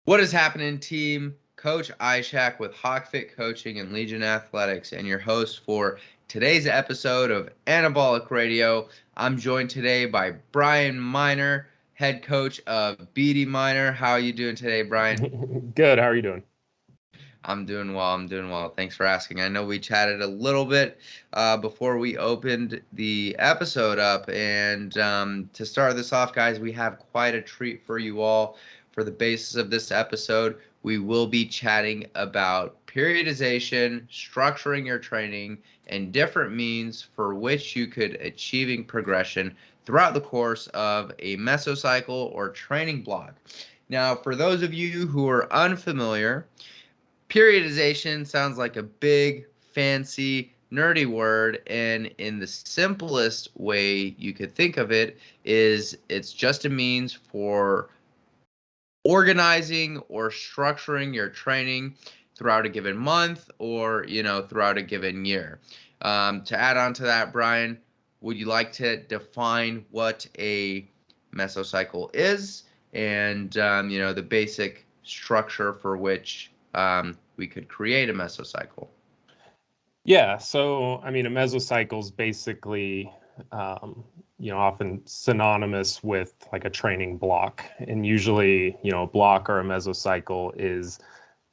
What is happening, team? Coach Ishak with HawkFit Coaching and Legion Athletics, and your host for today's episode of Anabolic Radio. I'm joined today by Brian Miner, head coach of BD Miner. How are you doing today, Brian? Good. How are you doing? I'm doing well. I'm doing well. Thanks for asking. I know we chatted a little bit before we opened the episode up. And to start this off, guys, we have quite a treat for you all. For the basis of this episode, we will be chatting about periodization, structuring your training, and different means for which you could achieving progression throughout the course of a mesocycle or training block. Now, for those of you who are unfamiliar, periodization sounds like a big, fancy, nerdy word, and in the simplest way you could think of it is it's just a means for organizing or structuring your training throughout a given month or throughout a given year. To add on to that, Brian, would you like to define what a mesocycle is and the basic structure for which we could create a mesocycle? Yeah. So, I mean, a mesocycle is basically, often synonymous with like a training block. And usually, a block or a mesocycle is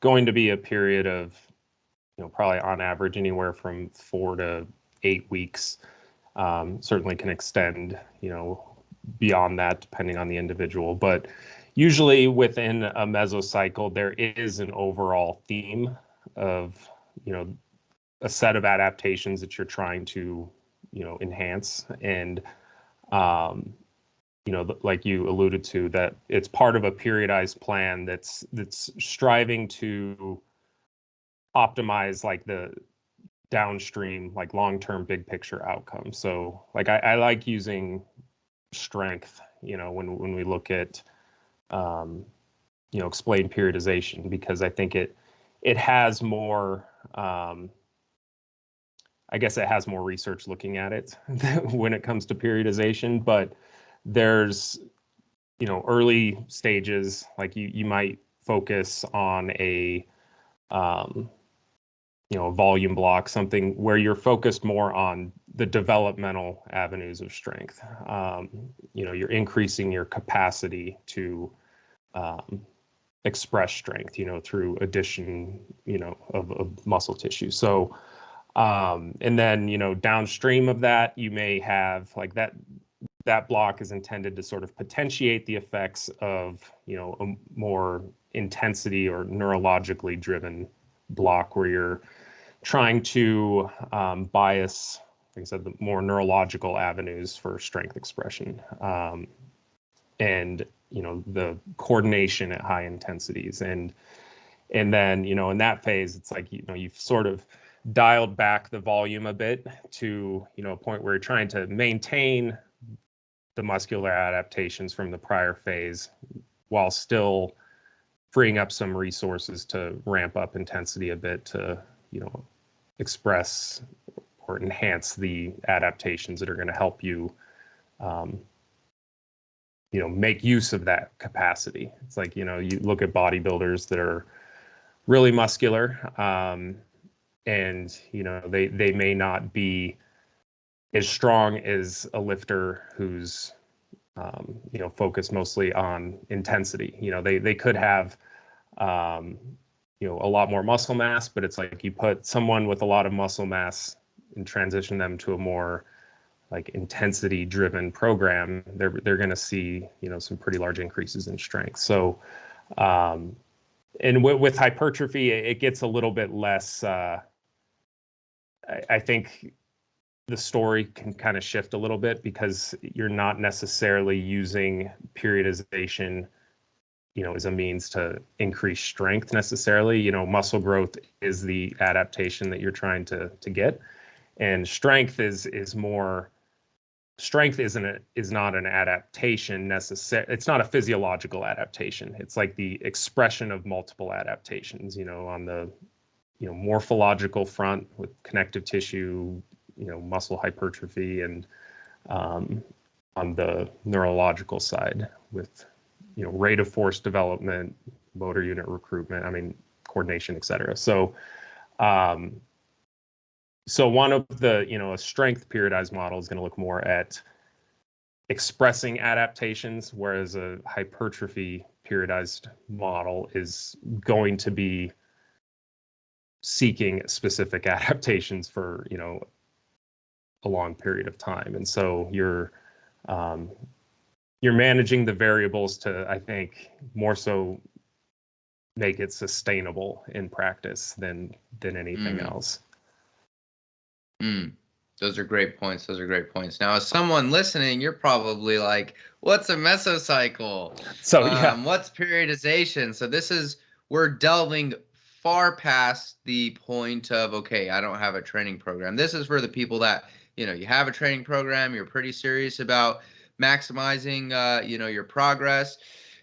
going to be a period of, probably on average anywhere from 4 to 8 weeks. Certainly can extend, beyond that depending on the individual. But usually within a mesocycle, there is an overall theme of, you know, a set of adaptations that you're trying to, enhance. And, like you alluded to, that it's part of a periodized plan that's striving to optimize like the downstream, like long-term big picture outcome. So like I like using strength, when we look at, explain periodization, because I think it has more, I guess it has more research looking at it when it comes to periodization. But there's, early stages, like you might focus on a, a volume block, something where you're focused more on the developmental avenues of strength. You're increasing your capacity to express strength, through addition, of muscle tissue. So, and then, downstream of that, you may have like that block is intended to sort of potentiate the effects of, a more intensity or neurologically driven block where you're trying to bias, like I said, the more neurological avenues for strength expression, and the coordination at high intensities, and then in that phase, it's like you've sort of dialed back the volume a bit to a point where you're trying to maintain the muscular adaptations from the prior phase while still freeing up some resources to ramp up intensity a bit to express or enhance the adaptations that are going to help you make use of that capacity. It's like you look at bodybuilders that are really muscular, and they may not be as strong as a lifter who's focused mostly on intensity. They could have a lot more muscle mass, but it's like you put someone with a lot of muscle mass and transition them to a more like intensity driven program, they're going to see some pretty large increases in strength. So and with hypertrophy, it gets a little bit less, I think the story can kind of shift a little bit, because you're not necessarily using periodization as a means to increase strength necessarily. Muscle growth is the adaptation that you're trying to get, and strength is more. Strength is not an adaptation necessarily. It's not a physiological adaptation. It's like the expression of multiple adaptations. On the morphological front with connective tissue, muscle hypertrophy, and on the neurological side with rate of force development, motor unit recruitment, I mean, coordination, et cetera. So, um, so one of the, a strength periodized model is going to look more at expressing adaptations, whereas a hypertrophy periodized model is going to be seeking specific adaptations for, a long period of time. And so you're managing the variables to, I think, more so make it sustainable in practice than anything Mm, else. mm. Those are great points. Those are great points. Now, as someone listening, you're probably like, what's a mesocycle? So yeah. What's periodization? So we're delving far past the point of, okay, I don't have a training program. This is for the people that, you have a training program, you're pretty serious about maximizing, your progress.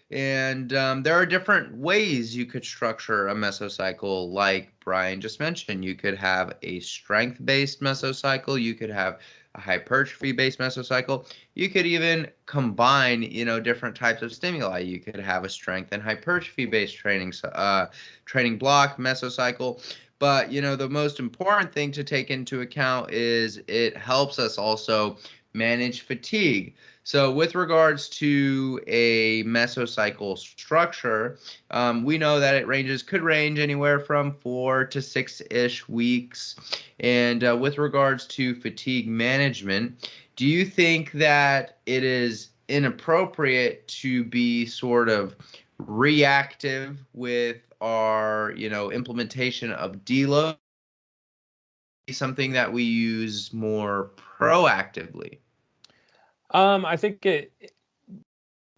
And there are different ways you could structure a mesocycle, like Brian just mentioned. You could have a strength based mesocycle, you could have a hypertrophy based mesocycle. You could even combine, different types of stimuli. You could have a strength and hypertrophy based training block mesocycle. But, the most important thing to take into account is it helps us also manage fatigue. So, with regards to a mesocycle structure, we know that could range anywhere from 4 to 6-ish weeks. And with regards to fatigue management, do you think that it is inappropriate to be sort of reactive with our, implementation of deload? Something that we use more proactively? I think it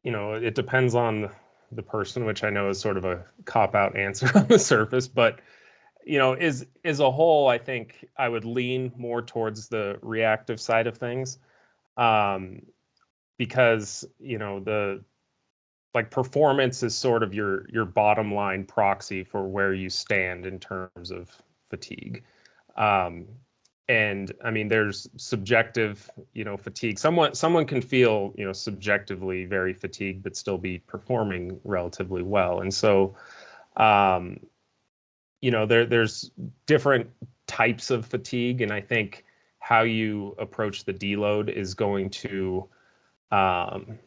depends on the person, which I know is sort of a cop out answer on the surface, but is a whole, I think I would lean more towards the reactive side of things, because the like performance is sort of your bottom line proxy for where you stand in terms of fatigue. Um, and I mean, there's subjective, fatigue. Someone can feel, subjectively very fatigued, but still be performing relatively well. And so, um, there's different types of fatigue, and I think how you approach the deload is going to, um,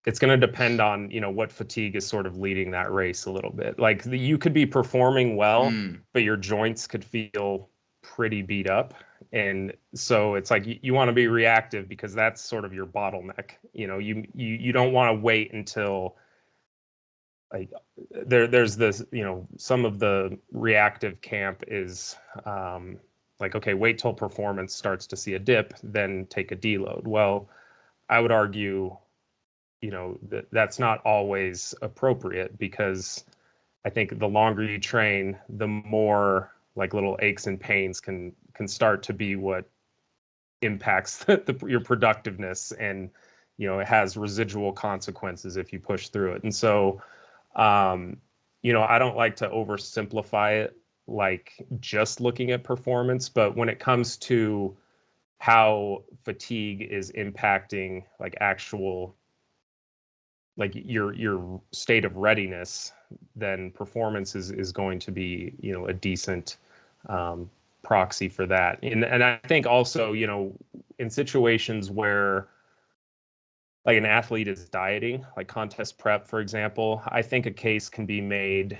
it's going to depend on, what fatigue is sort of leading that race a little bit. Like you could be performing well, Mm, but your joints could feel pretty beat up. And so it's like you want to be reactive because that's sort of your bottleneck. You don't want to wait until like there's this, some of the reactive camp is like, okay, wait till performance starts to see a dip, then take a deload. Well, I would argue, that's not always appropriate, because I think the longer you train, the more like little aches and pains can start to be what impacts your productiveness, and it has residual consequences if you push through it. And so, um, I don't like to oversimplify it, like just looking at performance, but when it comes to how fatigue is impacting like actual, like your state of readiness, then performance is going to be, a decent um, proxy for that. And I think also, in situations where like an athlete is dieting, like contest prep, for example, I think a case can be made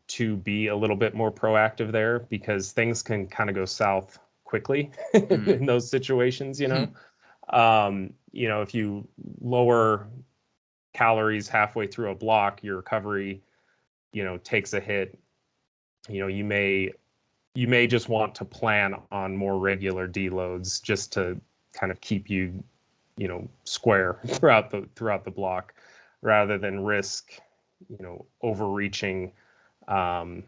to be a little bit more proactive there, because things can kind of go south quickly mm, in those situations. If you lower calories halfway through a block, your recovery, takes a hit. You may just want to plan on more regular deloads just to kind of keep you, square throughout the block, rather than risk, overreaching, um,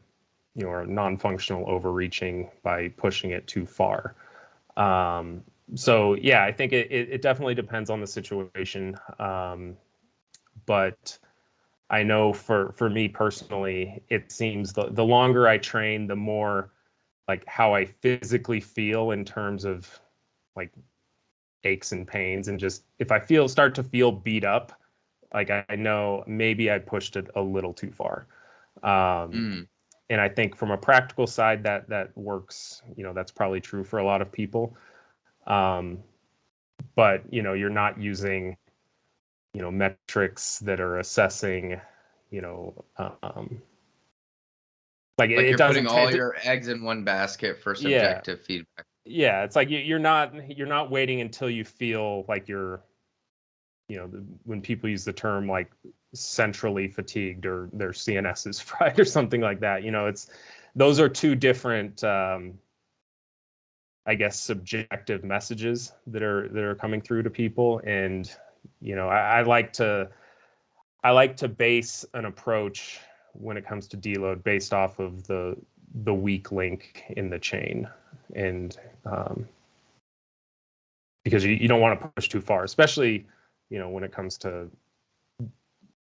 or non-functional overreaching by pushing it too far. So yeah, I think it definitely depends on the situation. But I know for me personally, it seems the longer I train, the more like how I physically feel in terms of like aches and pains, and just if I start to feel beat up, like I know maybe I pushed it a little too far. Um, Mm. and I think from a practical side, that works. That's probably true for a lot of people. Um, but you're not using metrics that are assessing, you know, um, like Like it you're putting doesn't all tend. your eggs in one basket for Yeah, subjective feedback. yeah. It's like you're not waiting until you feel like you're, when people use the term like centrally fatigued or their CNS is fried or something like that. It's those are two different, I guess, subjective messages that are coming through to people. And I like to base an approach when it comes to deload based off of the weak link in the chain, and because you don't want to push too far, especially when it comes to,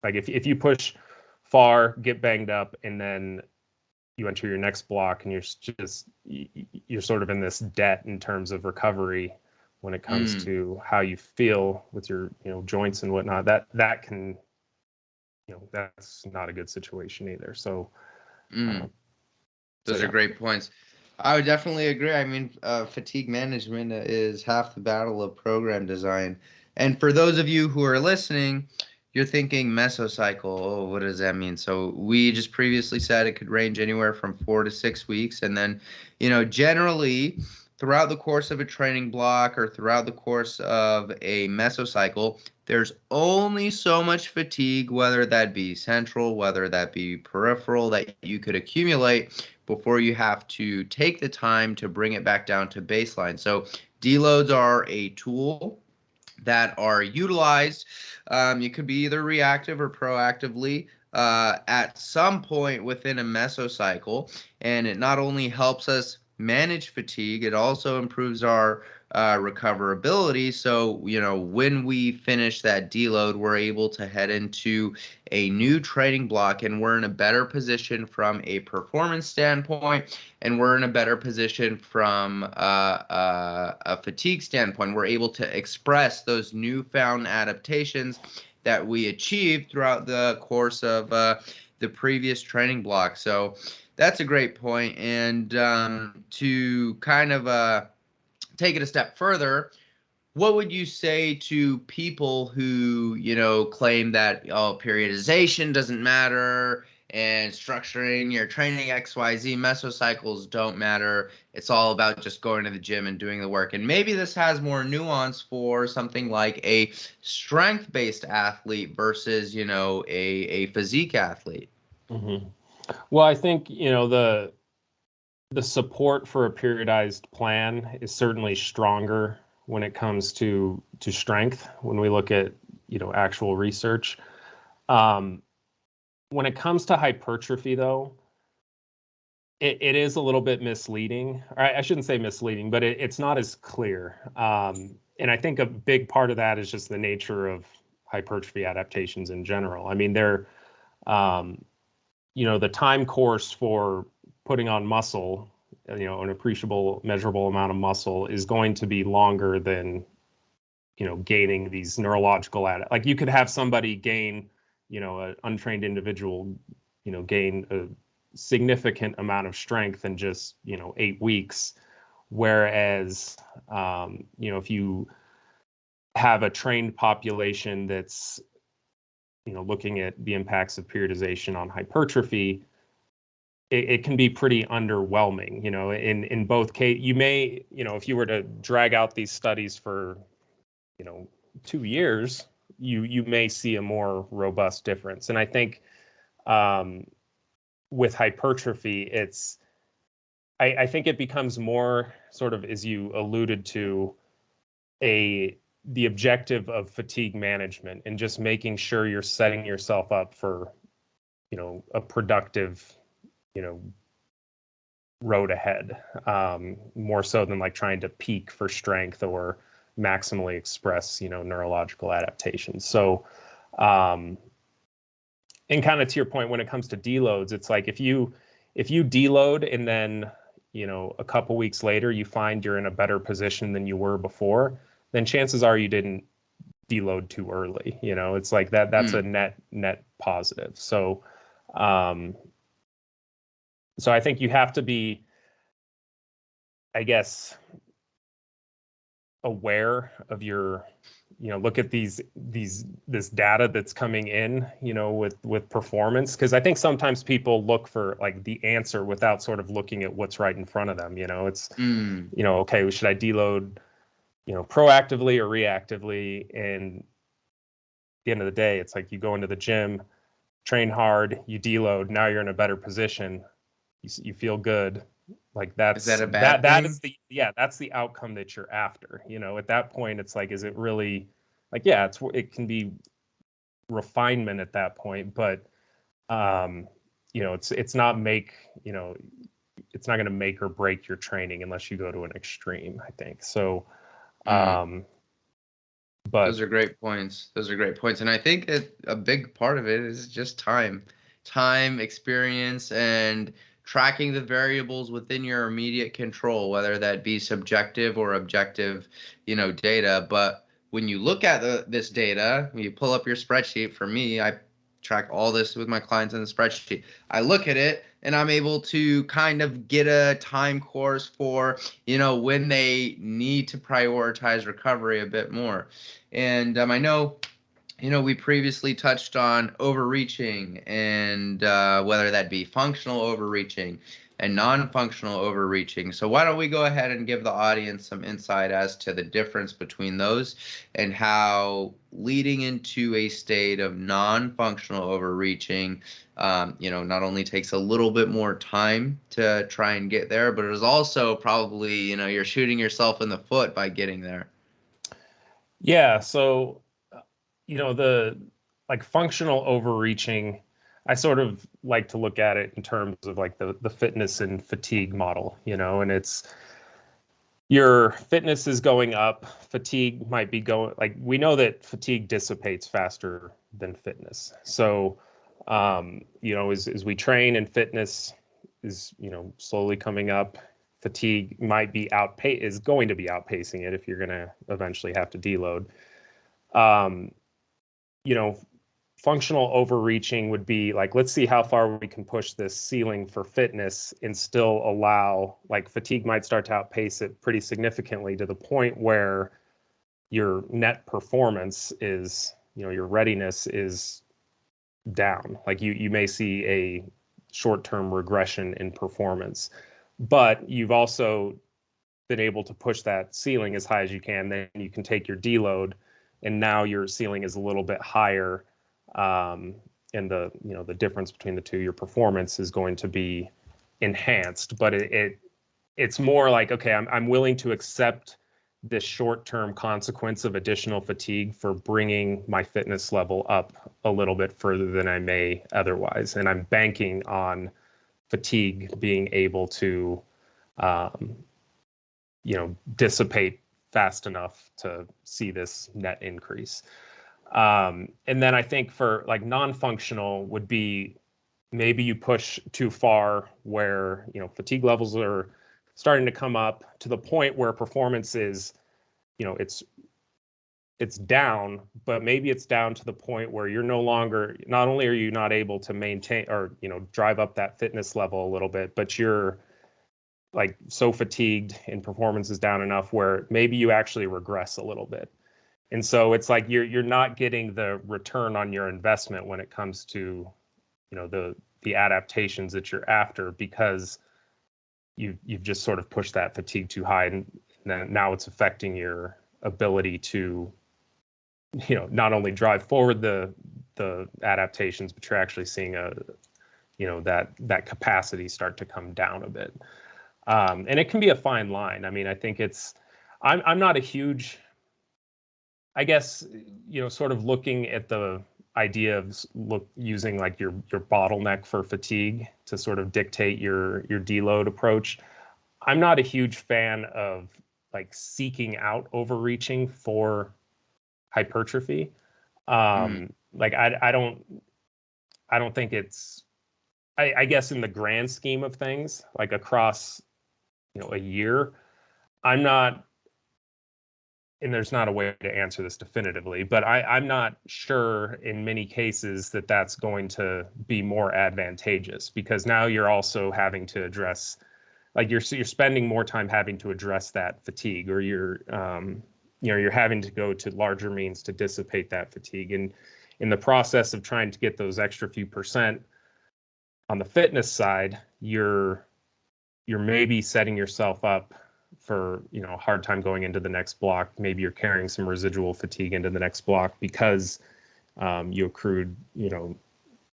like, if you push far, get banged up, and then you enter your next block and you're sort of in this debt in terms of recovery when it comes Mm. to how you feel with your joints and whatnot. That can, that's not a good situation either. So Mm. um, so Those are yeah. great points. I would definitely agree. I mean, fatigue management is half the battle of program design. And for those of you who are listening, you're thinking mesocycle. Oh, what does that mean? So we just previously said it could range anywhere from 4 to 6 weeks. And then, generally throughout the course of a training block or throughout the course of a mesocycle, there's only so much fatigue, whether that be central, whether that be peripheral, that you could accumulate before you have to take the time to bring it back down to baseline. So deloads are a tool that are utilized. It could be either reactive or proactively at some point within a mesocycle. And it not only helps us manage fatigue, it also improves our recoverability. So, when we finish that deload, we're able to head into a new training block and we're in a better position from a performance standpoint, and we're in a better position from a fatigue standpoint. We're able to express those newfound adaptations that we achieved throughout the course of the previous training block. So that's a great point. And to kind of take it a step further, what would you say to people who, claim that, oh, periodization doesn't matter and structuring your training XYZ mesocycles don't matter? It's all about just going to the gym and doing the work. And maybe this has more nuance for something like a strength-based athlete versus, a physique athlete. Hmm. Well, I think the support for a periodized plan is certainly stronger when it comes to strength when we look at actual research. um, when it comes to hypertrophy, though, it is a little bit misleading. Or I shouldn't say misleading, but it's not as clear. And I think a big part of that is just the nature of hypertrophy adaptations in general. I mean, um, the time course for putting on muscle, an appreciable, measurable amount of muscle is going to be longer than, gaining these neurological like you could have somebody gain, an untrained individual, gain a significant amount of strength in just, 8 weeks. Whereas, if you have a trained population that's, looking at the impacts of periodization on hypertrophy, it can be pretty underwhelming. In both case, you may, if you were to drag out these studies for, you know 2 years, you may see a more robust difference. And I think, um, with hypertrophy, I think it becomes more sort of, as you alluded to, a the objective of fatigue management and just making sure you're setting yourself up for, a productive, you know road ahead, more so than like trying to peak for strength or maximally express, neurological adaptations. So, um, and kind of to your point, when it comes to deloads, it's like if you deload and then, a couple weeks later you find you're in a better position than you were before, then chances are you didn't deload too early. It's like that's a Mm. net positive. Um, so I think you have to be, I guess, aware of your, look at this data that's coming in, with performance, because I think sometimes people look for like the answer without sort of looking at what's right in front of them. It's, Mm. okay, should I deload, proactively or reactively? And at the end of the day, it's like you go into the gym, train hard, you deload, now you're in a better position, you feel good. Like Is that that's a that bad that is thing? the yeah, that's the outcome that you're after. At that point, it's like, is it really, like, yeah, it can be refinement at that point, but um, it's not it's not going to make or break your training unless you go to an extreme, I think. So, Mm. um, but Those are great points. Those are great points. And I think a big part of it is just time, experience, and tracking the variables within your immediate control, whether that be subjective or objective, data. But when you look at this data, you pull up your spreadsheet. For me, I track all this with my clients in the spreadsheet. I look at it and I'm able to kind of get a time course for, when they need to prioritize recovery a bit more. And I know, we previously touched on overreaching and whether that be functional overreaching and non-functional overreaching. So why don't we go ahead and give the audience some insight as to the difference between those and how leading into a state of non-functional overreaching, not only takes a little bit more time to try and get there, but it is also probably, you're shooting yourself in the foot by getting there. yeah, so the like functional overreaching, I sort of like to look at it in terms of like the fitness and fatigue model, and it's your fitness is going up, fatigue might be going, like, we know that fatigue dissipates faster than fitness. So as we train and fitness is, slowly coming up, fatigue might be is going to be outpacing it if you're going to eventually have to deload. um, you know, Functional overreaching would be like, let's see how far we can push this ceiling for fitness and still allow, like, fatigue might start to outpace it pretty significantly to the point where your net performance is, your readiness is down. Like you may see a short-term regression in performance, but you've also been able to push that ceiling as high as you can. Then you can take your deload, and now your ceiling is a little bit higher. Um, and the difference between the two, your performance is going to be enhanced. But it's more like, okay, I'm willing to accept this short-term consequence of additional fatigue for bringing my fitness level up a little bit further than I may otherwise, and I'm banking on fatigue being able to um, dissipate fast enough to see this net increase. And then I think for like non-functional would be, maybe you push too far where, fatigue levels are starting to come up to the point where performance is, it's down, but maybe it's down to the point where you're no longer, not only are you not able to maintain or, drive up that fitness level a little bit, but you're like so fatigued and performance is down enough where maybe you actually regress a little bit. And so it's like you're not getting the return on your investment when it comes to, the adaptations that you're after, because you've just sort of pushed that fatigue too high, and then now it's affecting your ability to, not only drive forward the adaptations, but you're actually seeing that capacity start to come down a bit. And it can be a fine line. I mean, I think I'm not a huge, I guess, sort of looking at the idea of using like your bottleneck for fatigue to sort of dictate your deload approach. I'm not a huge fan of like seeking out overreaching for hypertrophy. Mm. Like I don't think it's, I guess in the grand scheme of things, like across, a year, I'm not and there's not a way to answer this definitively, but I'm not sure in many cases that that's going to be more advantageous, because now you're also having to address, like you're spending more time having to address that fatigue, or you're having to go to larger means to dissipate that fatigue, and in the process of trying to get those extra few percent on the fitness side, you're maybe setting yourself up for, a hard time going into the next block. Maybe you're carrying some residual fatigue into the next block because you accrued,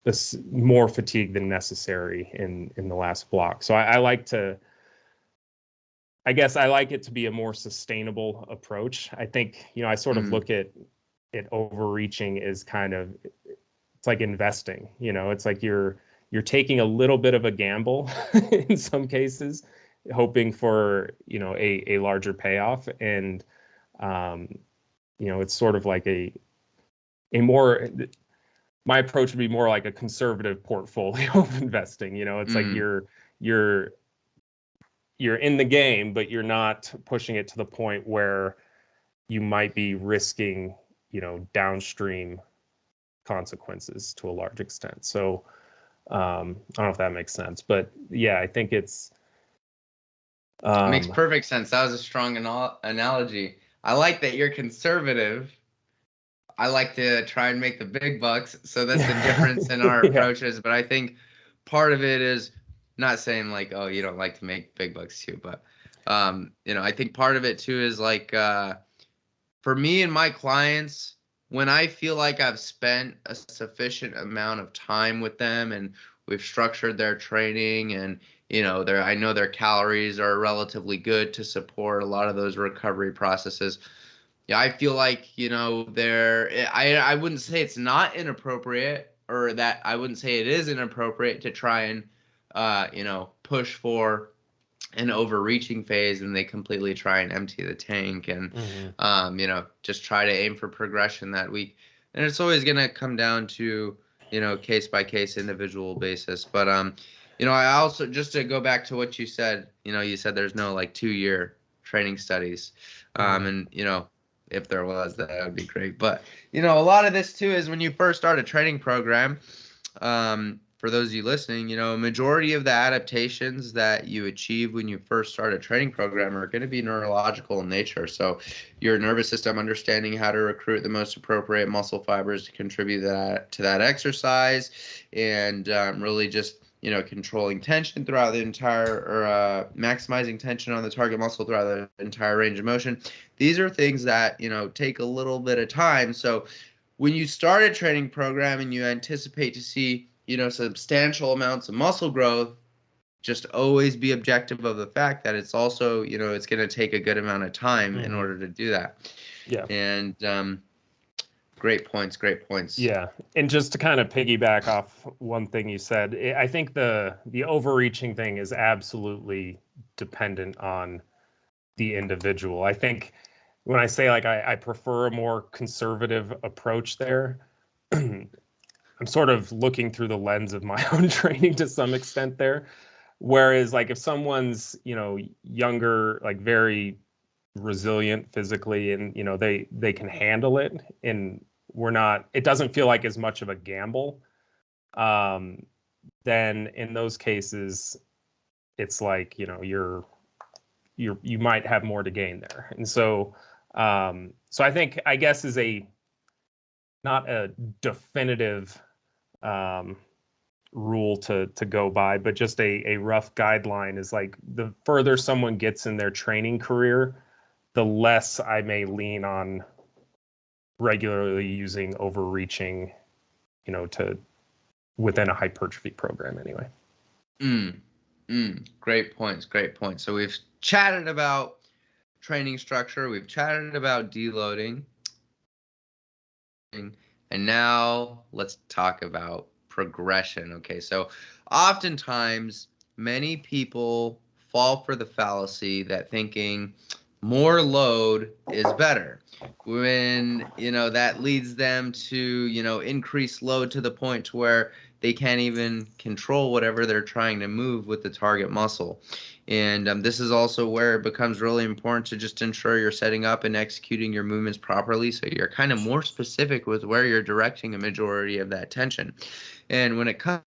this more fatigue than necessary in the last block. So I guess I like it to be a more sustainable approach. I think, I sort of Mm, look at it overreaching is kind of, it's like investing, it's like you're taking a little bit of a gamble in some cases, hoping for, a larger payoff. And, um, it's sort of like a more, my approach would be more like a conservative portfolio of investing. It's like mm. you're, you're in the game, but you're not pushing it to the point where you might be risking, downstream consequences to a large extent. So, I don't know if that makes sense, but yeah, I think it's Makes um, perfect sense. That was a strong analogy. I like that you're conservative. I like to try and make the big bucks. So that's the difference in our yeah. approaches. But I think part of it is not saying like, oh, you don't like to make big bucks too, but I think part of it too is like for me and my clients, when I feel like I've spent a sufficient amount of time with them and we've structured their training and their I know their calories are relatively good to support a lot of those recovery processes. Yeah, I feel like, I wouldn't say it's not inappropriate, or that I wouldn't say it is inappropriate to try and push for an overreaching phase, and they completely try and empty the tank and Hmm. just try to aim for progression that week. And it's always going to come down to case by case individual basis. But I also, just to go back to what you said, you said there's no like 2-year training studies. Hmm. And if there was, that would be great. But a lot of this too is when you first start a training program, for those of you listening, a majority of the adaptations that you achieve when you first start a training program are going to be neurological in nature. So, your nervous system understanding how to recruit the most appropriate muscle fibers to contribute to that exercise, and really just controlling tension throughout the entire, or maximizing tension on the target muscle throughout the entire range of motion. These are things that take a little bit of time. So when you start a training program and you anticipate to see, substantial amounts of muscle growth, just always be objective of the fact that it's also, it's going to take a good amount of time in Hmm. order to do that. Yeah. And great points, great points. Yeah. And just to kind of piggyback off one thing you said, I think the overreaching thing is absolutely dependent on the individual. I think when I say like I prefer a more conservative approach there, I'm sort of looking through the lens of my own training to some extent there. Whereas like if someone's, younger, like very resilient physically, and they can handle it, and we're not, it doesn't feel like as much of a gamble, um then in those cases it's like, you might have more to gain there. And so so I think, I guess, is a not a definitive um rule to go by, but just a rough guideline is like the further someone gets in their training career, the less I may lean on regularly using overreaching, to within a hypertrophy program anyway. Mm, great points, great points. So we've chatted about training structure, we've chatted about deloading, and now let's talk about progression. Okay, so oftentimes many people fall for the fallacy that thinking more load is better, when that leads them to increase load to the point to where they can't even control whatever they're trying to move with the target muscle. And this is also where it becomes really important to just ensure you're setting up and executing your movements properly, so you're kind of more specific with where you're directing a majority of that tension. And when it comes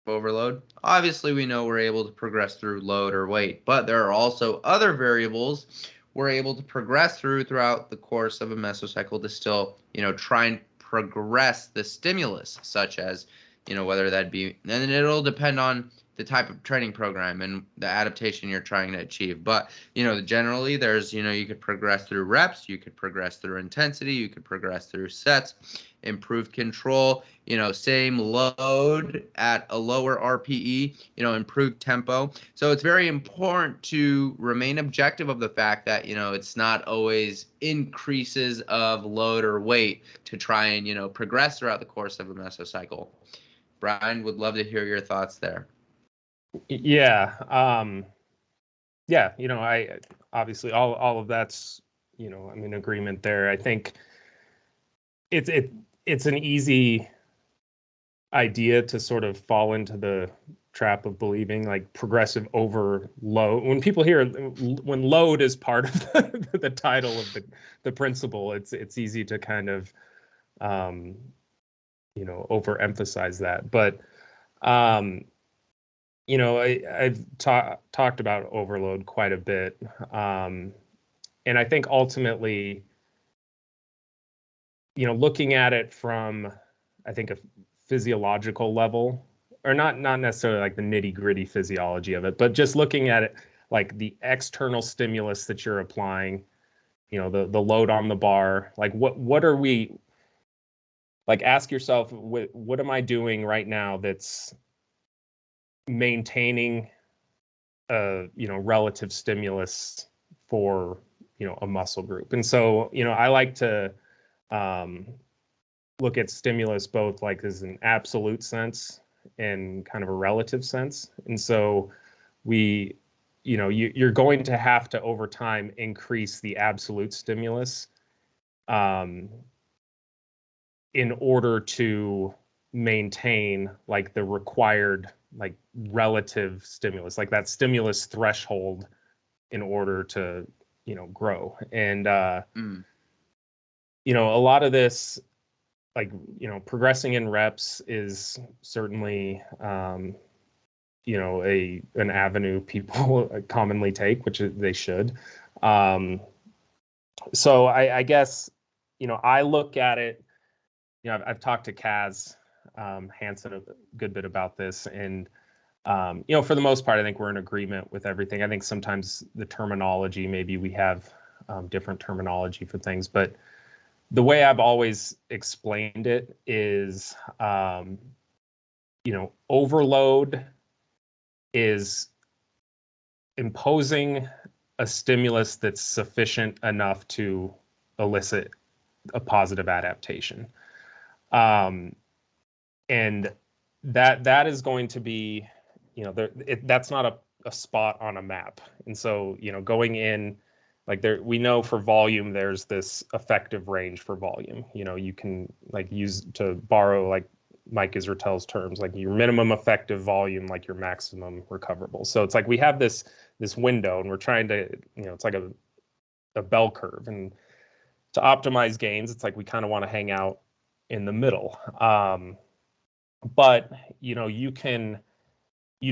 overload, obviously we know we're able to progress through load or weight, but there are also other variables we're able to progress throughout the course of a mesocycle to still, try and progress the stimulus, such as, whether that be, and it'll depend on the type of training program and the adaptation you're trying to achieve. But, generally there's, you could progress through reps, you could progress through intensity, you could progress through sets, improve control, same load at a lower RPE, improved tempo. So it's very important to remain objective of the fact that, it's not always increases of load or weight to try and, progress throughout the course of a mesocycle. Brian, would love to hear your thoughts there. Yeah. Yeah, I obviously all of that's, I'm in agreement there. I think it's an easy idea to sort of fall into the trap of believing like progressive overload. When people hear when load is part of the title of the principle, it's easy to kind of overemphasize that. But I've talked about overload quite a bit, and I think ultimately, looking at it from, I think, a physiological level, or not necessarily like the nitty gritty physiology of it, but just looking at it like the external stimulus that you're applying, the load on the bar, like what are we, like, ask yourself, what am I doing right now that's maintaining a relative stimulus for a muscle group. And so I like to look at stimulus both like as an absolute sense and kind of a relative sense. And so we you're going to have to over time increase the absolute stimulus in order to maintain like the required like relative stimulus, like that stimulus threshold in order to grow. And a lot of this, like, progressing in reps is certainly an avenue people commonly take, which they should. So I guess I look at it, I've talked to Kaz Hansen a good bit about this, and for the most part, I think we're in agreement with everything. I think sometimes the terminology, maybe we have different terminology for things, but the way I've always explained it is, overload is imposing a stimulus that's sufficient enough to elicit a positive adaptation. And that is going to be, that's not a spot on a map. And so, going in, like, there, we know for volume, there's this effective range for volume. You can like use, to borrow like Mike Israel's terms, like your minimum effective volume, like your maximum recoverable. So it's like we have this window, and we're trying to, it's like a bell curve. And to optimize gains, it's like we kind of want to hang out in the middle. But you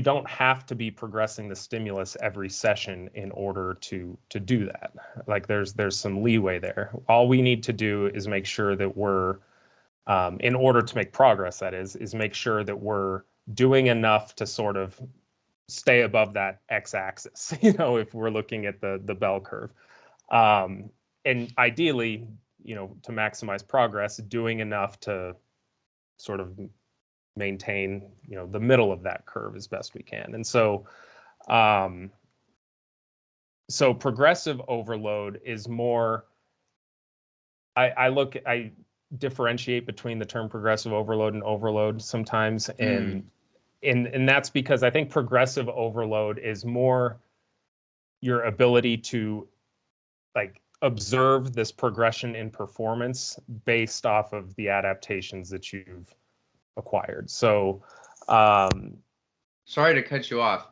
don't have to be progressing the stimulus every session in order to do that. Like, there's some leeway there. All we need to do is make sure that we're, in order to make progress, that is make sure that we're doing enough to sort of stay above that x-axis, if we're looking at the bell curve. And ideally, to maximize progress, doing enough to sort of maintain, the middle of that curve as best we can. And so, so progressive overload is more, I differentiate between the term progressive overload and overload sometimes. And that's because I think progressive overload is more your ability to like observe this progression in performance based off of the adaptations that you've acquired. So Sorry to cut you off.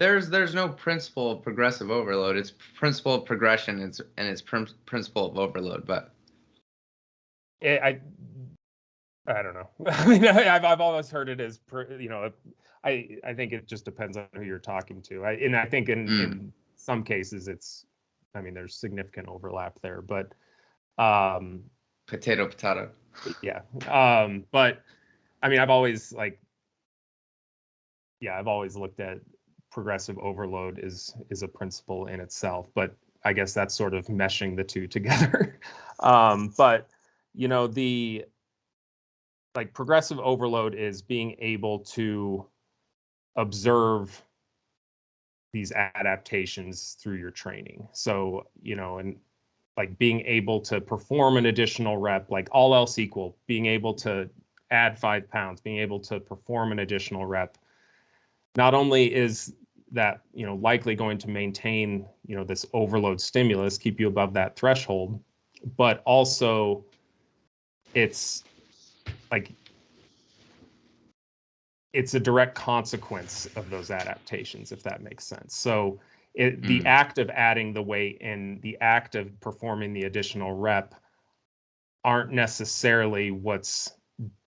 there's no principle of progressive overload. It's principle of progression. It's principle of overload. But I don't know. I mean, I've always heard it as I think it just depends on who you're talking to. I think in some cases I mean, there's significant overlap there, but potato. yeah. But I mean, I've always looked at progressive overload is a principle in itself, but I guess that's sort of meshing the two together. But the progressive overload is being able to observe these adaptations through your training. So, and being able to perform an additional rep, like all else equal, being able to add 5 pounds, being able to perform an additional rep, not only is that, likely going to maintain, this overload stimulus, keep you above that threshold, but also it's it's a direct consequence of those adaptations, if that makes sense. So the act of adding the weight and the act of performing the additional rep aren't necessarily what's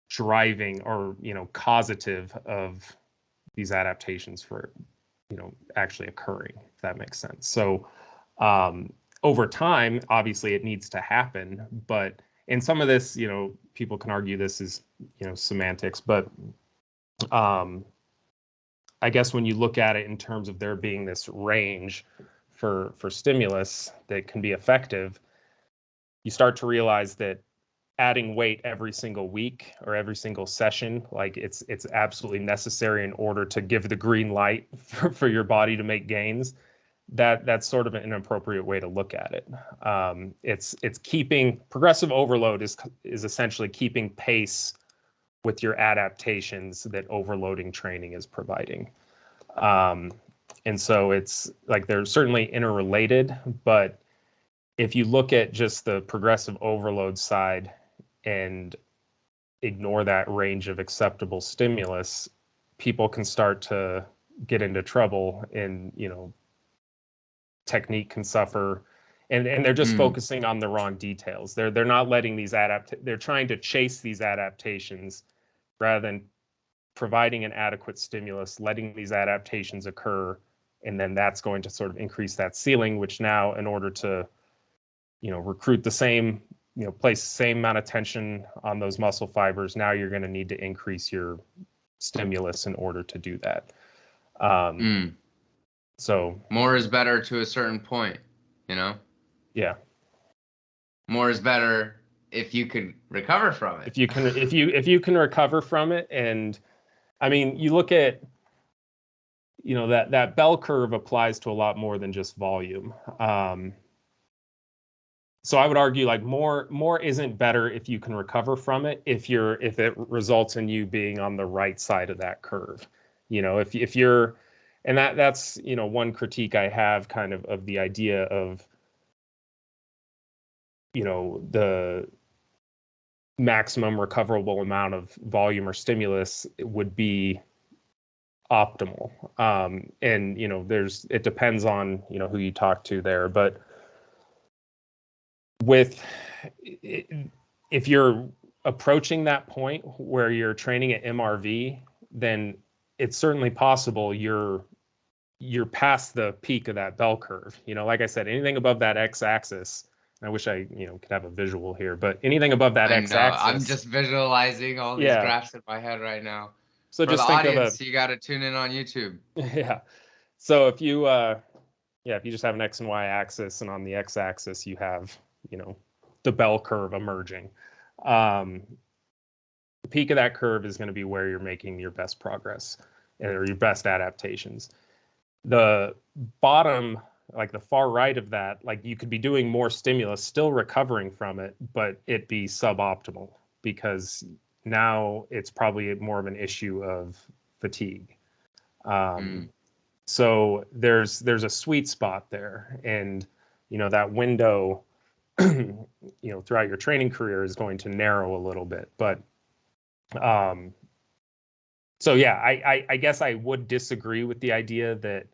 driving or, causative of these adaptations for, actually occurring, if that makes sense. So over time, obviously it needs to happen, but in some of this, people can argue this is, semantics, but I guess when you look at it in terms of there being this range for stimulus that can be effective, you start to realize that adding weight every single week or every single session, it's absolutely necessary in order to give the green light for your body to make gains. That's sort of an inappropriate way to look at it. It's keeping progressive overload is essentially keeping pace with your adaptations that overloading training is providing. And so it's they're certainly interrelated, but if you look at just the progressive overload side and ignore that range of acceptable stimulus, people can start to get into trouble, and technique can suffer, and they're just focusing on the wrong details. They're not letting these they're trying to chase these adaptations rather than providing an adequate stimulus, letting these adaptations occur, and then that's going to sort of increase that ceiling, which now, in order to, recruit the same, place the same amount of tension on those muscle fibers, now you're going to need to increase your stimulus in order to do that. So more is better to a certain point, Yeah. More is better if you could recover from it. If you can recover from it. And I mean, you look at, that bell curve applies to a lot more than just volume. So I would argue more isn't better if you can recover from it, if it results in you being on the right side of that curve. If you're, and that's one critique I have kind of the idea of, the maximum recoverable amount of volume or stimulus would be optimal. And it depends on who you talk to there, but if you're approaching that point where you're training at MRV, then it's certainly possible you're past the peak of that bell curve. Like I said, anything above that x-axis, I wish I could have a visual here, but anything above that I know. x-axis, I'm just visualizing all these graphs in my head right now. So for just the think audience, you got to tune in on YouTube. Yeah. So if you if you just have an x and y axis, and on the x-axis you have the bell curve emerging, the peak of that curve is going to be where you're making your best progress or your best adaptations. The bottom, the far right of that, you could be doing more stimulus, still recovering from it, but it be suboptimal, because now it's probably more of an issue of fatigue. So there's a sweet spot there, and that window throughout your training career is going to narrow a little bit. But so yeah, I guess I would disagree with the idea that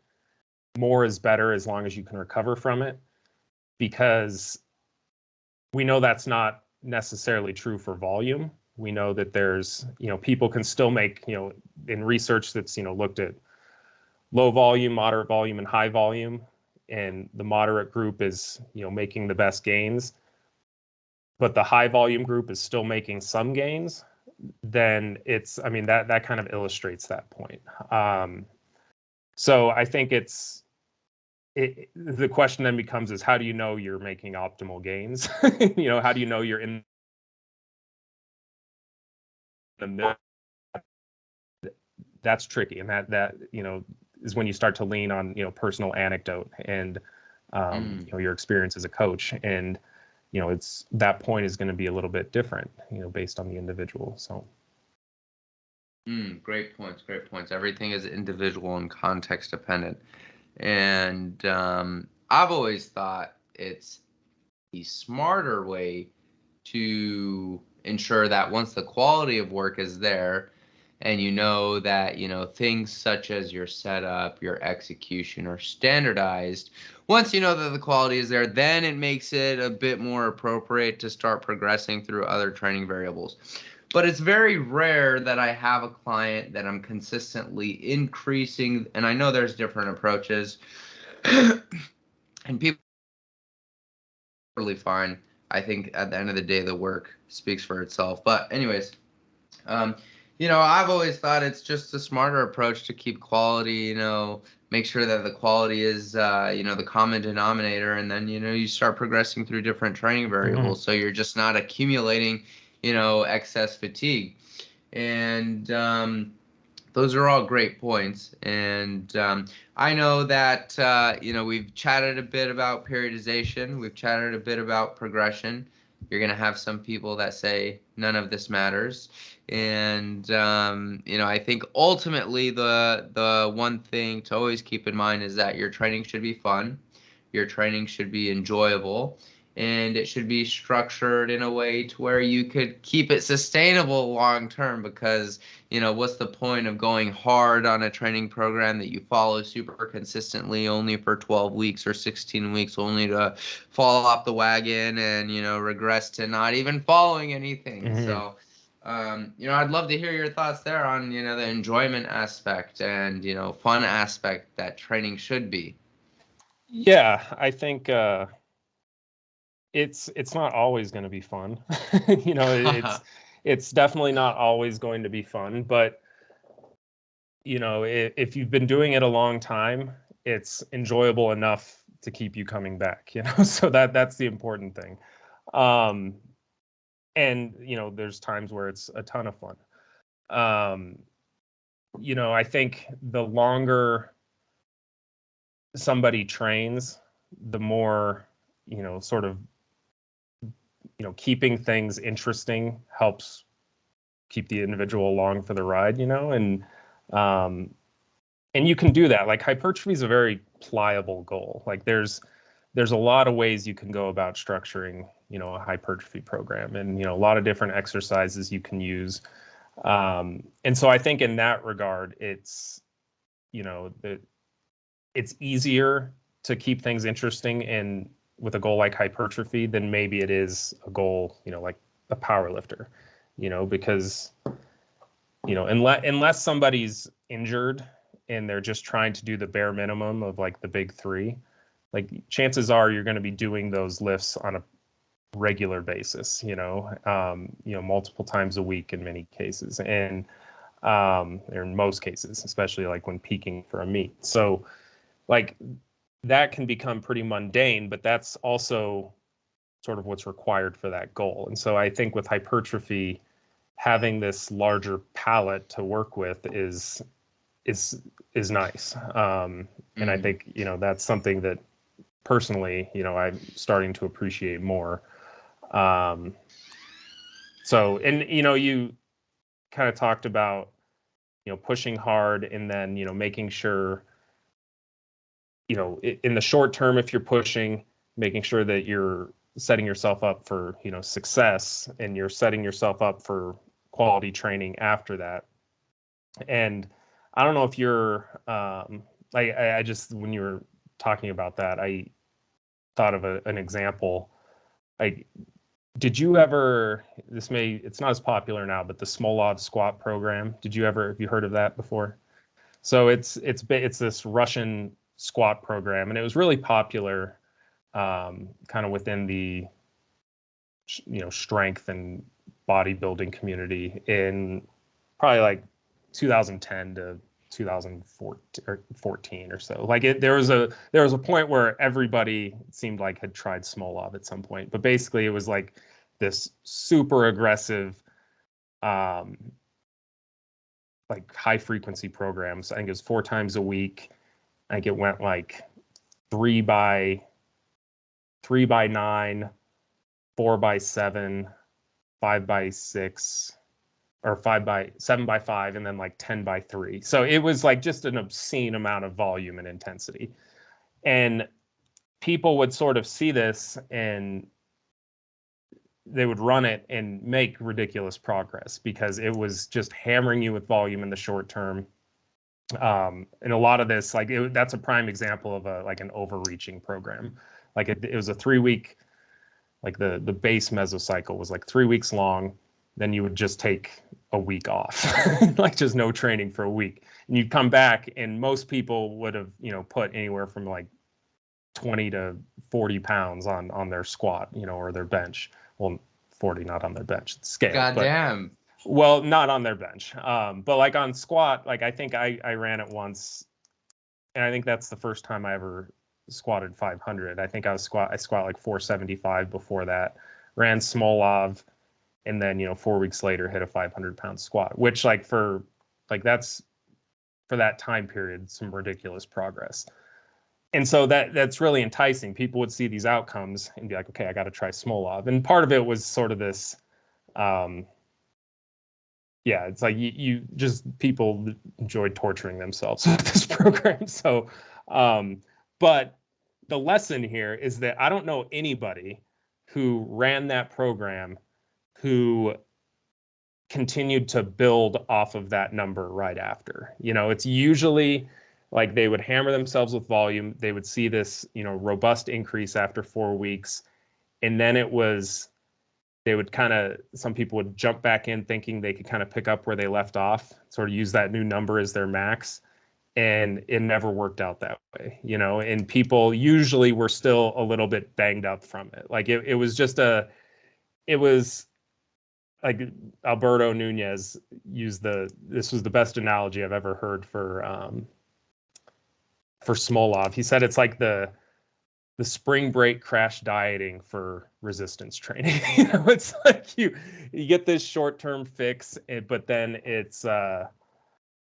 more is better as long as you can recover from it, because we know that's not necessarily true for volume. We know that there's, people can still make, in research that's, looked at low volume, moderate volume, and high volume, and the moderate group is, making the best gains, but the high volume group is still making some gains, then it's, I mean, that kind of illustrates that point. So I think the question then becomes is, how do you know you're making optimal gains? How do you know you're in the middle? That's tricky, and that is when you start to lean on personal anecdote and your experience as a coach, and it's that point is going to be a little bit different based on the individual. So Great points. Great points. Everything is individual and context dependent. And I've always thought it's the smarter way to ensure that once the quality of work is there, and that things such as your setup, your execution are standardized, once you know that the quality is there, then it makes it a bit more appropriate to start progressing through other training variables. But it's very rare that I have a client that I'm consistently increasing, and I know there's different approaches, and people are totally fine. I think at the end of the day, the work speaks for itself. But anyways, um, I've always thought it's just a smarter approach to keep quality, make sure that the quality is, the common denominator. And then, you start progressing through different training variables. So you're just not accumulating, excess fatigue. And those are all great points. And I know that, we've chatted a bit about periodization. We've chatted a bit about progression. You're going to have some people that say none of this matters. And, I think ultimately the one thing to always keep in mind is that your training should be fun. Your training should be enjoyable, and it should be structured in a way to where you could keep it sustainable long term, because what's the point of going hard on a training program that you follow super consistently only for 12 weeks or 16 weeks, only to fall off the wagon and regress to not even following anything. So I'd love to hear your thoughts there on the enjoyment aspect and fun aspect that training should be. yeah, I think it's not always going to be fun. It's definitely not always going to be fun, but if you've been doing it a long time, it's enjoyable enough to keep you coming back, so that's the important thing. um and there's times where it's a ton of fun. um I think the longer somebody trains, the more sort of keeping things interesting helps keep the individual along for the ride, um, and you can do that. Like, hypertrophy is a very pliable goal. Like, there's a lot of ways you can go about structuring, a hypertrophy program, and a lot of different exercises you can use. And so I think in that regard, it's that it's easier to keep things interesting and with a goal like hypertrophy than maybe it is a goal, like a power lifter, because, unless somebody's injured and they're just trying to do the bare minimum of like the big three, like chances are you're going to be doing those lifts on a regular basis, multiple times a week in many cases, and or in most cases, especially like when peaking for a meet. So like that can become pretty mundane, but that's also sort of what's required for that goal. And so I think with hypertrophy, having this larger palette to work with is nice. And I think that's something that personally I'm starting to appreciate more. So, and you kind of talked about pushing hard, and then making sure in the short term, if you're pushing, making sure that you're setting yourself up for success, and you're setting yourself up for quality training after that. And I don't know if you're I just, when you were talking about that, I thought of an example. Like, did you ever, it's not as popular now, but the Smolov squat program, have you heard of that before? So it's this Russian squat program, and it was really popular, kind of within the strength and bodybuilding community in probably like 2010 to 2014 or so. Like there was a point where everybody seemed like had tried Smolov at some point, but basically it was like this super aggressive, um, like high frequency programs. I think it was 4 times a week. I think it went like 3 by 3 by 9, 4 by 7, 5 by 6, or 5 by 7 by 5, and then like 10 by 3. So it was like just an obscene amount of volume and intensity. And people would sort of see this and they would run it and make ridiculous progress because it was just hammering you with volume in the short term. And a lot of this, like that's a prime example of like an overreaching program. Like it was a 3 week, like the base mesocycle was like 3 weeks long. Then you would just take a week off, like just no training for a week. And you'd come back, and most people would have, put anywhere from like 20 to 40 pounds on their squat, or their bench. Well, 40 not on their bench scale, God but damn. well, not on their bench. But like on squat, like I think I ran it once, and I think that's the first time I ever squatted 500. I think I squat like 475 before that, ran Smolov, and then 4 weeks later hit a 500-pound squat, which that's for that time period some ridiculous progress. And so that's really enticing. People would see these outcomes and be like, okay, I got to try Smolov. And part of it was sort of this, yeah, it's like you just, people enjoyed torturing themselves with this program. So, but the lesson here is that I don't know anybody who ran that program who continued to build off of that number right after. It's usually like they would hammer themselves with volume. They would see this, robust increase after 4 weeks. And then some people would jump back in thinking they could kind of pick up where they left off, sort of use that new number as their max. And it never worked out that way, and people usually were still a little bit banged up from it. Like it was like Alberto Nunez this was the best analogy I've ever heard for Smolov. He said it's like the spring break crash dieting for resistance training. It's like you get this short-term fix, but then it's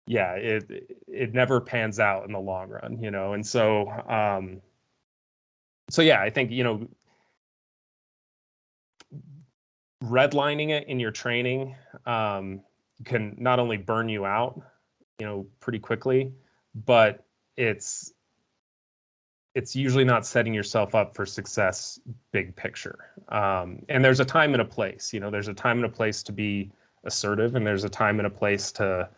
yeah, it never pans out in the long run, and so yeah, I think redlining it in your training can not only burn you out, pretty quickly, but it's usually not setting yourself up for success big picture. And there's a time and a place. There's a time and a place to be assertive, and there's a time and a place to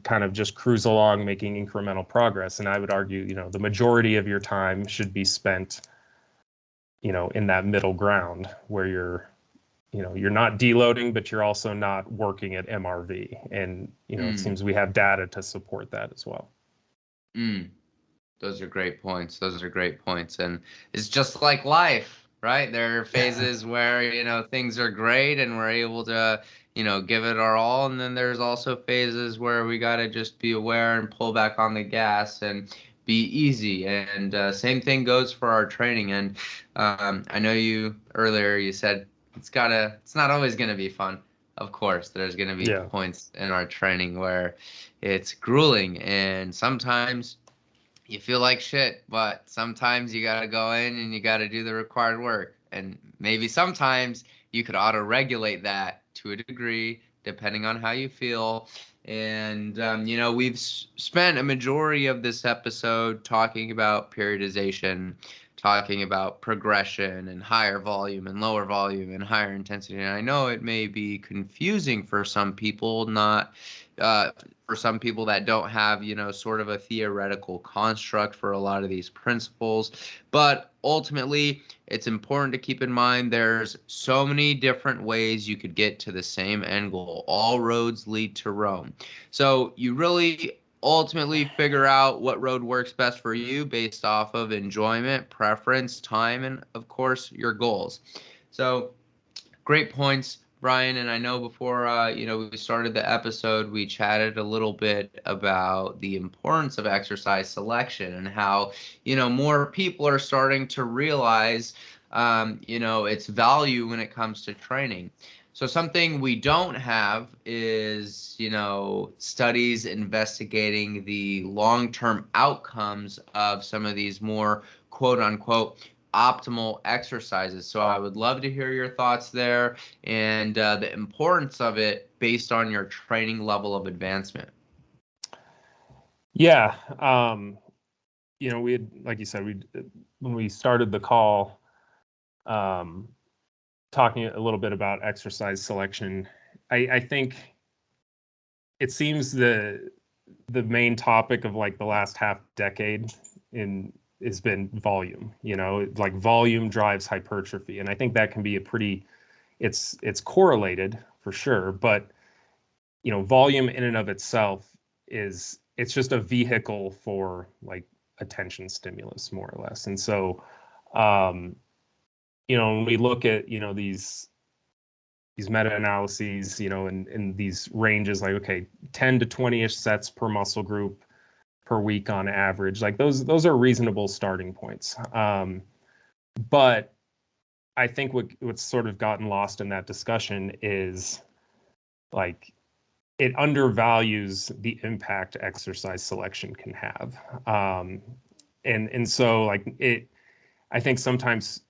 kind of just cruise along making incremental progress. And I would argue the majority of your time should be spent in that middle ground where you're not deloading, but you're also not working at MRV. And, it Mm, seems we have data to support that as well. mm. Those are great points. Those are great points. And it's just like life, right? There are phases where, things are great and we're able to, give it our all. And then there's also phases where we got to just be aware and pull back on the gas and be easy. And same thing goes for our training. And I know you said it's not always going to be fun. Of course, there's going to be Yeah. points in our training where it's grueling, and sometimes you feel like shit, but sometimes you gotta go in and you gotta do the required work. And maybe sometimes you could auto regulate that to a degree, depending on how you feel. And, we've spent a majority of this episode talking about periodization, talking about progression and higher volume and lower volume and higher intensity. And I know it may be confusing for some people, not for some people that don't have, sort of a theoretical construct for a lot of these principles. But ultimately, it's important to keep in mind there's so many different ways you could get to the same end goal. All roads lead to Rome. So you really ultimately figure out what road works best for you based off of enjoyment, preference, time, and of course, your goals. So great points, Brian. And I know before we started the episode, we chatted a little bit about the importance of exercise selection and how more people are starting to realize its value when it comes to training. So something we don't have is studies investigating the long-term outcomes of some of these more quote unquote optimal exercises. So I would love to hear your thoughts there and the importance of it based on your training level of advancement. Yeah. We had, like you said, when we started the call, talking a little bit about exercise selection, I think it seems the main topic of like the last half decade has been volume. Like volume drives hypertrophy, and I think that can be it's correlated for sure, but volume in and of itself it's just a vehicle for like attention stimulus, more or less. And so when we look at these meta-analyses, in these ranges, like, okay, 10 to 20-ish sets per muscle group per week on average, like those are reasonable starting points. But I think what's sort of gotten lost in that discussion is like it undervalues the impact exercise selection can have. And so like I think sometimes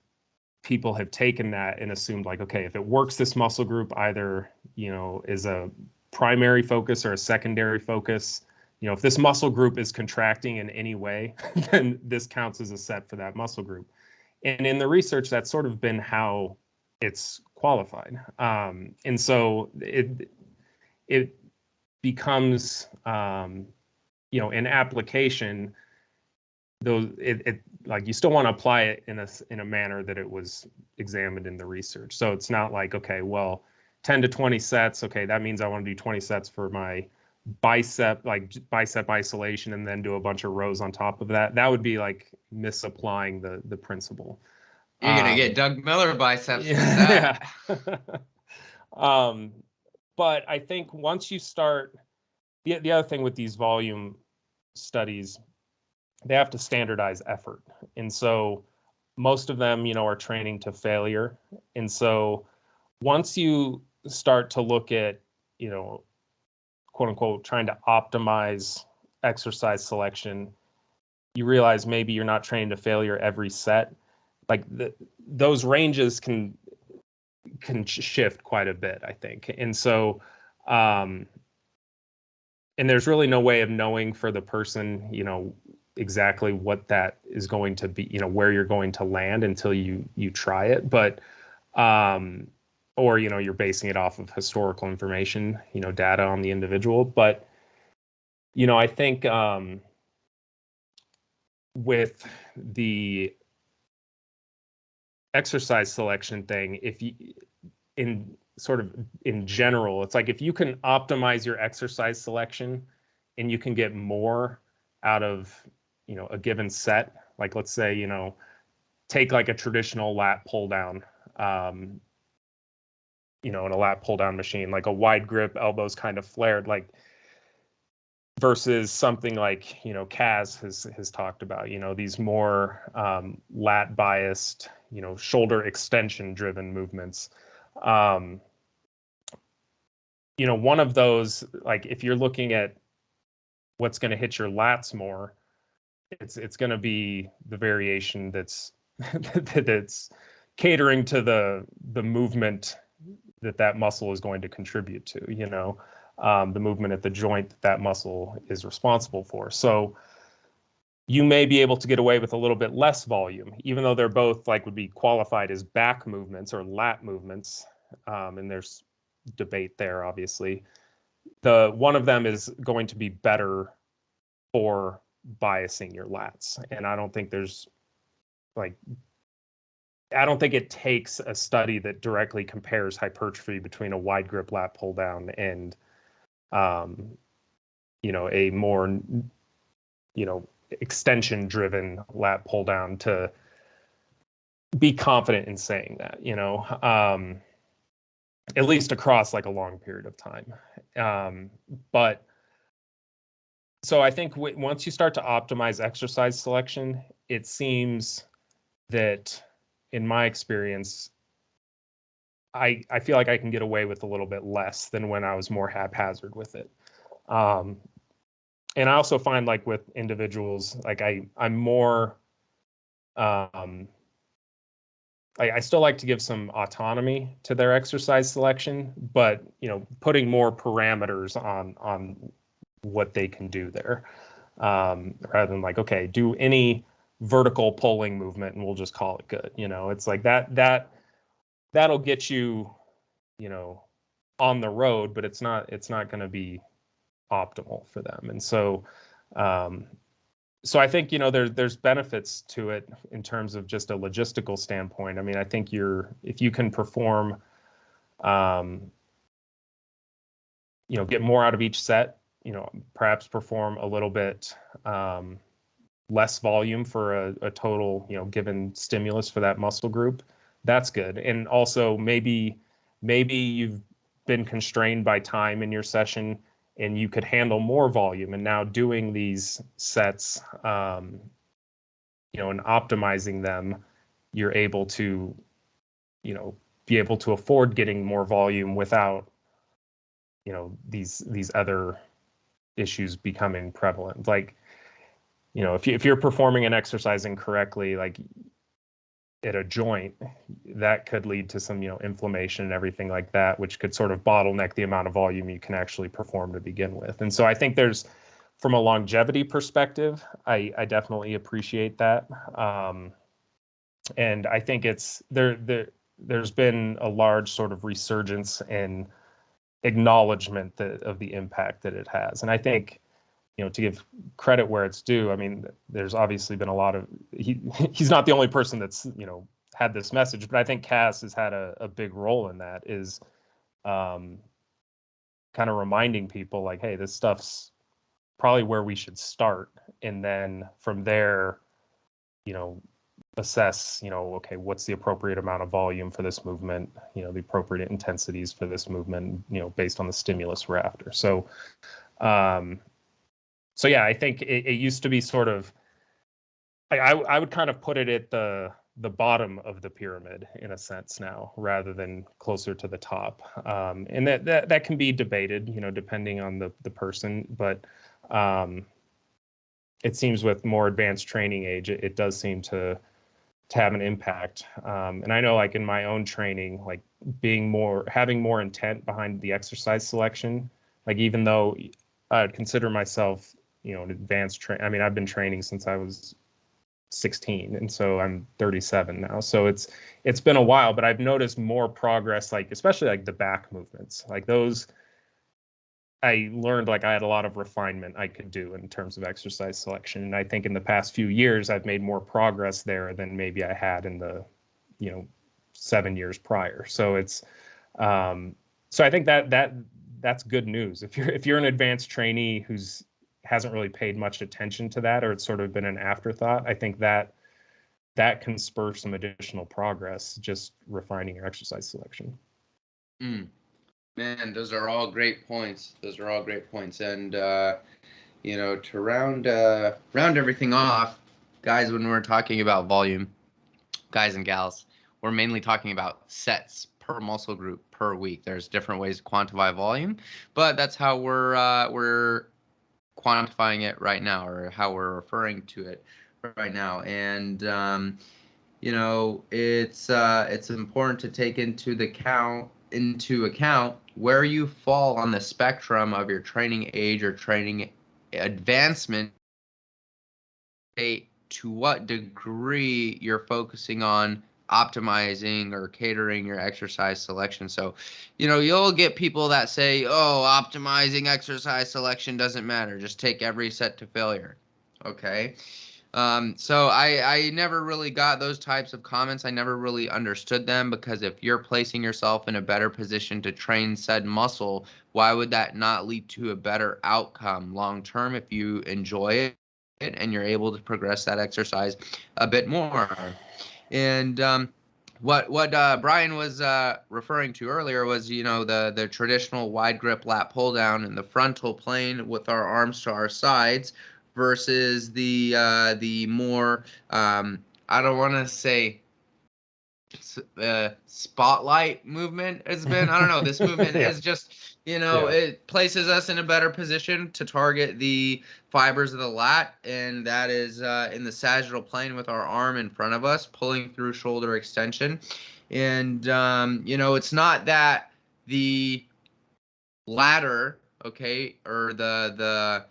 people have taken that and assumed like, okay, if it works this muscle group, either, is a primary focus or a secondary focus. If this muscle group is contracting in any way, then this counts as a set for that muscle group. And in the research, that's sort of been how it's qualified. And so it becomes, in application, it like you still want to apply it in a manner that it was examined in the research. So it's not like, okay, well, 10 to 20 sets, okay, that means I want to do 20 sets for my bicep isolation and then do a bunch of rows on top of that. That would be like misapplying the principle. You're gonna get Doug Miller biceps with Yeah. that. But I think once you start, the other thing with these volume studies, they have to standardize effort. And so most of them, are training to failure. And so once you start to look at, quote unquote, trying to optimize exercise selection, you realize maybe you're not training to failure every set. Like those ranges can shift quite a bit, I think. And so, and there's really no way of knowing for the person, exactly what that is going to be, where you're going to land until you try it. But or you're basing it off of historical information, data on the individual. But I think with the exercise selection thing, if you in general, it's like if you can optimize your exercise selection and you can get more out of a given set, like let's say take like a traditional lat pull down, in a lat pull down machine, like a wide grip, elbows kind of flared, like versus something like Kaz has talked about, these more lat biased, shoulder extension driven movements. One of those, like if you're looking at what's going to hit your lats more, it's going to be the variation that's that's catering to the movement that muscle is going to contribute to, the movement at the joint that muscle is responsible for. So you may be able to get away with a little bit less volume, even though they're both like would be qualified as back movements or lat movements. And there's debate there, obviously. one of them is going to be better for biasing your lats. And I don't think there's like, I don't think it takes a study that directly compares hypertrophy between a wide grip lat pull down and, a more, extension driven lat pull down to be confident in saying that, at least across like a long period of time. But so I think once you start to optimize exercise selection, it seems that in my experience, I feel like I can get away with a little bit less than when I was more haphazard with it. And I also find like with individuals, like I'm more, I still like to give some autonomy to their exercise selection, but putting more parameters on what they can do there, rather than like, okay, do any vertical pulling movement and we'll just call it good. It's like that'll get you, on the road, but it's not going to be optimal for them. And so, so I think, there's benefits to it in terms of just a logistical standpoint. I mean, I think if you can perform, get more out of each set, perhaps perform a little bit less volume for a total, given stimulus for that muscle group, that's good. And also maybe you've been constrained by time in your session and you could handle more volume, and now doing these sets, and optimizing them, you're able to, be able to afford getting more volume without, these other issues becoming prevalent. Like, if you're performing an exercise incorrectly, like at a joint, that could lead to some, inflammation and everything like that, which could sort of bottleneck the amount of volume you can actually perform to begin with. And so I think from a longevity perspective, I definitely appreciate that. And I think there's been a large sort of resurgence and acknowledgement of the impact that it has. And I think, to give credit where it's due, I mean, there's obviously been a lot of, he's not the only person that's, had this message, but I think Cass has had a big role in that, is kind of reminding people like, hey, this stuff's probably where we should start. And then from there, assess, okay, what's the appropriate amount of volume for this movement, the appropriate intensities for this movement, based on the stimulus we're after. So, so yeah, I think it used to be sort of, I would kind of put it at the bottom of the pyramid in a sense now, rather than closer to the top. And that can be debated, depending on the person, but it seems with more advanced training age, it does seem to have an impact. And I know, like in my own training, like having more intent behind the exercise selection, like even though I'd consider myself, an advanced I mean, I've been training since I was 16, and so I'm 37 now. So it's been a while, but I've noticed more progress, like especially like the back movements, like those. I learned like I had a lot of refinement I could do in terms of exercise selection. And I think in the past few years, I've made more progress there than maybe I had in the, 7 years prior. So it's, so I think that's good news. If you're an advanced trainee who's hasn't really paid much attention to that, or it's sort of been an afterthought, I think that can spur some additional progress, just refining your exercise selection. Man, those are all great points. And to round everything off, guys, when we're talking about volume, guys and gals, we're mainly talking about sets per muscle group per week. There's different ways to quantify volume, but that's how we're quantifying it right now, or how we're referring to it right now. And it's important to take into account where you fall on the spectrum of your training age or training advancement, to what degree you're focusing on optimizing or catering your exercise selection. So, you'll get people that say, "Oh, optimizing exercise selection doesn't matter. Just take every set to failure." Okay. So I never really got those types of comments. I never really understood them, because if you're placing yourself in a better position to train said muscle, why would that not lead to a better outcome long term if you enjoy it and you're able to progress that exercise a bit more? And what Brian was referring to earlier was, the traditional wide grip lat pull down in the frontal plane with our arms to our sides, versus the more, I don't want to say spotlight movement has been. I don't know. This movement Yeah, is just, yeah. it places us in a better position to target the fibers of the lat, and that is in the sagittal plane with our arm in front of us, pulling through shoulder extension. And it's not that the ladder, okay, or the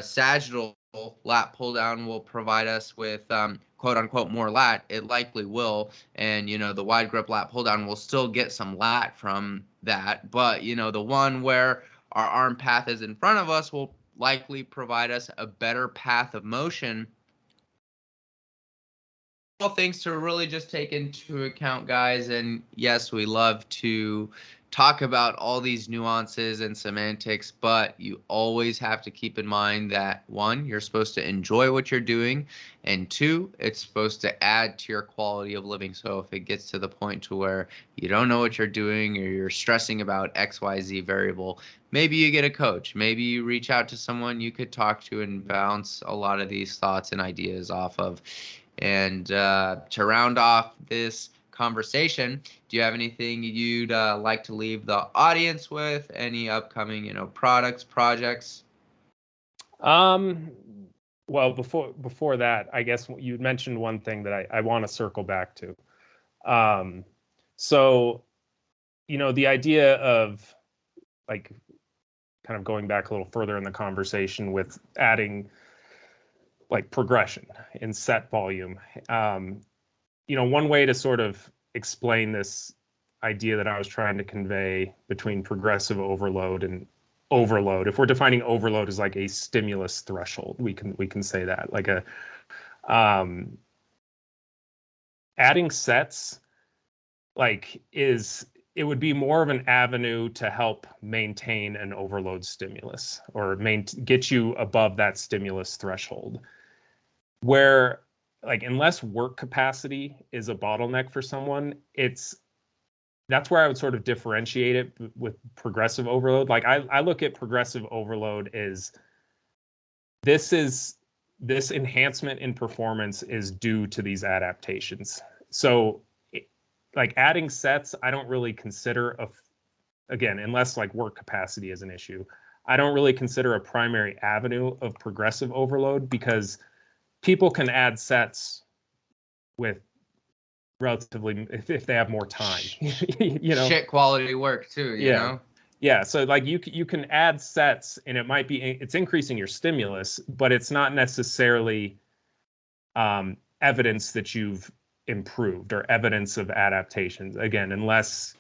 sagittal lat pull down will provide us with quote unquote more lat. It likely will, and the wide grip lat pull down will still get some lat from that. But the one where our arm path is in front of us will likely provide us a better path of motion. All things to really just take into account, guys. And yes, we love to talk about all these nuances and semantics, but you always have to keep in mind that one, you're supposed to enjoy what you're doing, and two, it's supposed to add to your quality of living. So if it gets to the point to where you don't know what you're doing, or you're stressing about XYZ variable, maybe you get a coach, maybe you reach out to someone you could talk to and bounce a lot of these thoughts and ideas off of. And to round off this conversation, do you have anything you'd like to leave the audience with? Any upcoming, products, projects? Um, well, before that, I guess you mentioned one thing that I want to circle back to. Um, so, the idea of, like, kind of going back a little further in the conversation with adding like progression in set volume. Um, one way to sort of explain this idea that I was trying to convey between progressive overload and overload, if we're defining overload as like a stimulus threshold, we can say that, like a um, adding sets, like, it would be more of an avenue to help maintain an overload stimulus, or get you above that stimulus threshold, where, like, unless work capacity is a bottleneck for someone, that's where I would sort of differentiate it with progressive overload. Like, I look at progressive overload as, this is this enhancement in performance is due to these adaptations. So, like, adding sets, I don't really consider again, unless like work capacity is an issue, I don't really consider a primary avenue of progressive overload, because people can add sets with relatively, if they have more time. you know Shit quality work too, yeah, yeah. So, like, you can add sets, and it's increasing your stimulus, but it's not necessarily evidence that you've improved, or evidence of adaptations, again, unless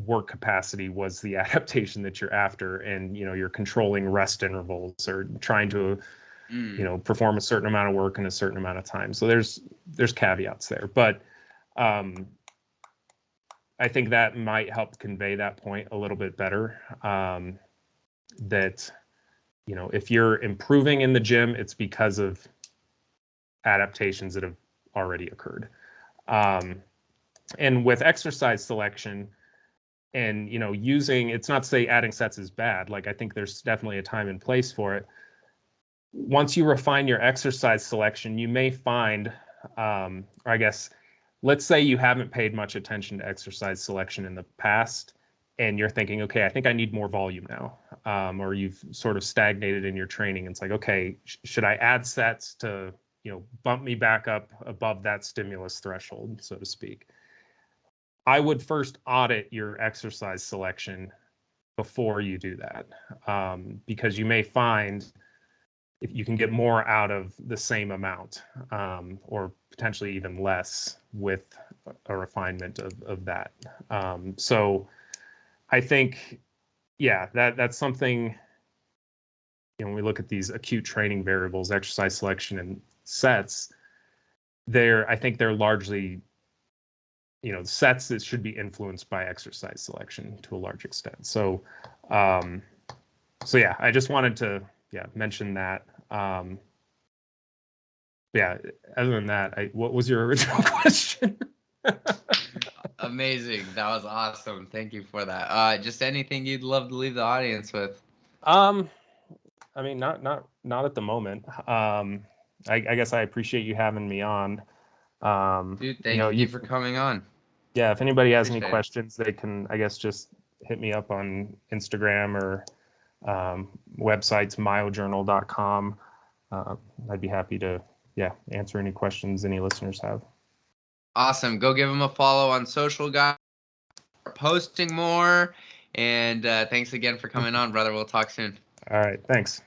work capacity was the adaptation that you're after, and you're controlling rest intervals, or trying to Mm. perform a certain amount of work in a certain amount of time. So there's caveats there, but um, I think that might help convey that point a little bit better. That, if you're improving in the gym, it's because of adaptations that have already occurred. Um, and with exercise selection, and using, it's not to say adding sets is bad. Like, I think there's definitely a time and place for it. Once you refine your exercise selection, you may find, or I guess, let's say you haven't paid much attention to exercise selection in the past, and you're thinking, okay, I think I need more volume now, or you've sort of stagnated in your training. It's like, okay, should I add sets to, bump me back up above that stimulus threshold, so to speak? I would first audit your exercise selection before you do that, because you may find if you can get more out of the same amount, or potentially even less with a refinement of that. So I think, yeah, that's something, when we look at these acute training variables, exercise selection and sets, I think they're largely, sets that should be influenced by exercise selection to a large extent. So, yeah, I just wanted to, mention that. Yeah, other than that, what was your original question? Amazing. That was awesome. Thank you for that. Just anything you'd love to leave the audience with. Um, I mean, not at the moment. I guess I appreciate you having me on. Dude, thank you for coming on. Yeah, if anybody has any Appreciate it. questions, they can, I guess, just hit me up on Instagram or websites, myojournal.com. I'd be happy to, answer any questions any listeners have. Awesome. Go give them a follow on social, guys. Posting more. And thanks again for coming on, brother. We'll talk soon. All right, thanks.